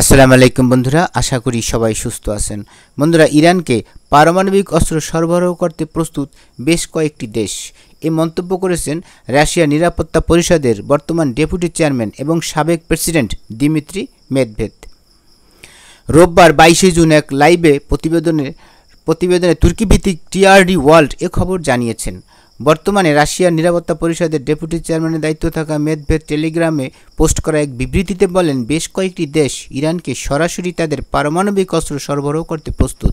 আসসালামু আলাইকুম বন্ধুরা, আশা করি সবাই সুস্থ আছেন। বন্ধুরা, ইরানকে পারমাণবিক অস্ত্র সরবরাহ করতে প্রস্তুত বেশ কয়েকটি দেশ, এই মন্তব্য করেছেন রাশিয়া নিরাপত্তা পরিষদের বর্তমান ডেপুটি চেয়ারম্যান এবং সাবেক প্রেসিডেন্ট দিমিত্রি মেদভেদেভ। রোববার 22 জুন এক লাইভে প্রতিবেদনে তুর্কি ভিত্তিক টিআরডি ওয়ার্ল্ড এ খবর জানিয়েছেন। বর্তমানে রাশিয়ার নিরাপত্তা পরিষদের ডেপুটি চেয়ারম্যানের দায়িত্ব থাকা মেদভেদেভ টেলিগ্রামে পোস্ট করা এক বিবৃতিতে বলেন, বেশ কয়েকটি দেশ ইরানকে সরাসরি তাদের পারমাণবিক অস্ত্র সরবরাহ করতে প্রস্তুত।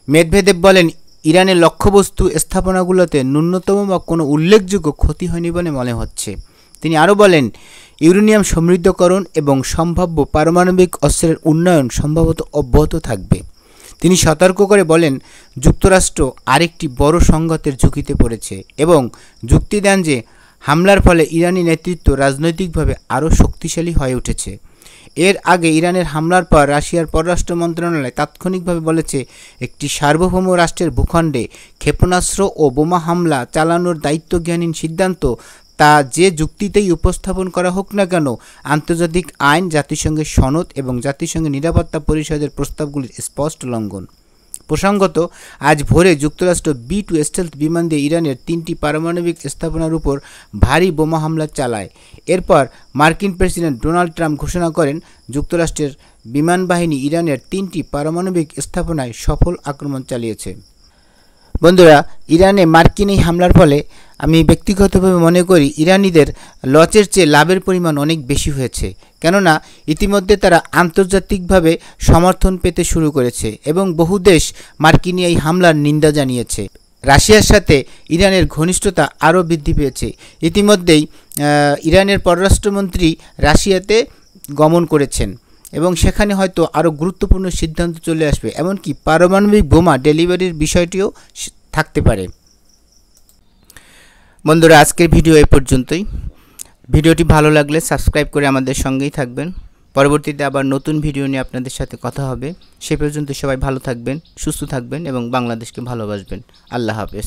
মেদভেদেভ বলেন, ইরানের লক্ষ্যবস্তু স্থাপনাগুলোতে ন্যূনতম বা কোনো উল্লেখযোগ্য ক্ষতি হয়নি বলে মনে হচ্ছে। তিনি আরও বলেন, ইউরেনিয়াম সমৃদ্ধকরণ এবং সম্ভাব্য পারমাণবিক অস্ত্রের উন্নয়ন সম্ভবত অব্যাহত থাকবে। তিনি সতর্ক করে বলেন, যুক্তরাষ্ট্র আরেকটি বড় সংঘাতের ঝুঁকিতে পড়েছে এবং যুক্তি দেন যে হামলার ফলে ইরানি নেতৃত্ব রাজনৈতিকভাবে আরও শক্তিশালী হয়ে উঠেছে। এর আগে ইরানের হামলার পর রাশিয়ার পররাষ্ট্র মন্ত্রণালয় তাৎক্ষণিকভাবে বলেছে, একটি সার্বভৌম রাষ্ট্রের ভূখণ্ডে ক্ষেপণাস্ত্র ও বোমা হামলা চালানোর দায়িত্বজ্ঞানহীন সিদ্ধান্ত, তা যে যুক্তিতেই উপস্থাপন করা হোক না কেন, আন্তর্জাতিক আইন, জাতিসংঘের সনদ এবং জাতিসংঘের নিরাপত্তা পরিষদের প্রস্তাবগুলির স্পষ্ট লঙ্ঘন। প্রসঙ্গত, আজ ভোরে যুক্তরাষ্ট্র B-2 স্টেলথ বিমান দিয়ে ইরানের 3টি পারমাণবিক স্থাপনার উপর ভারী বোমা হামলা চালায়। এরপর মার্কিন প্রেসিডেন্ট ডোনাল্ড ট্রাম্প ঘোষণা করেন, যুক্তরাষ্ট্রের বিমান বাহিনী ইরানের 3টি পারমাণবিক স্থাপনায় সফল আক্রমণ চালিয়েছে। বন্ধুরা, ইরানে মার্কিন এই হামলার ফলে আমি ব্যক্তিগতভাবে মনে করি ইরানিদের লসের চেয়ে লাভের পরিমাণ অনেক বেশি হয়েছে, কেননা ইতিমধ্যে তারা আন্তর্জাতিকভাবে সমর্থন পেতে শুরু করেছে এবং বহু দেশ মার্কিন এই হামলার নিন্দা জানিয়েছে। রাশিয়ার সাথে ইরানের ঘনিষ্ঠতা আরও বৃদ্ধি পেয়েছে। ইতিমধ্যেই ইরানের পররাষ্ট্রমন্ত্রী রাশিয়াতে গমন করেছেন এবং সেখানে হয়তো আরও গুরুত্বপূর্ণ সিদ্ধান্ত চলে আসবে, এমনকি পারমাণবিক বোমা ডেলিভারির বিষয়টিও থাকতে পারে। বন্ধুরা, আজকের ভিডিও এই পর্যন্তই। ভিডিওটি ভালো লাগলে সাবস্ক্রাইব করে আমাদের সঙ্গেই থাকবেন। পরবর্তীতে আবার নতুন ভিডিও নিয়ে আপনাদের সাথে কথা হবে। সে পর্যন্ত সবাই ভালো থাকবেন, সুস্থ থাকবেন এবং বাংলাদেশকে ভালোবাসবেন। আল্লাহ হাফেজ।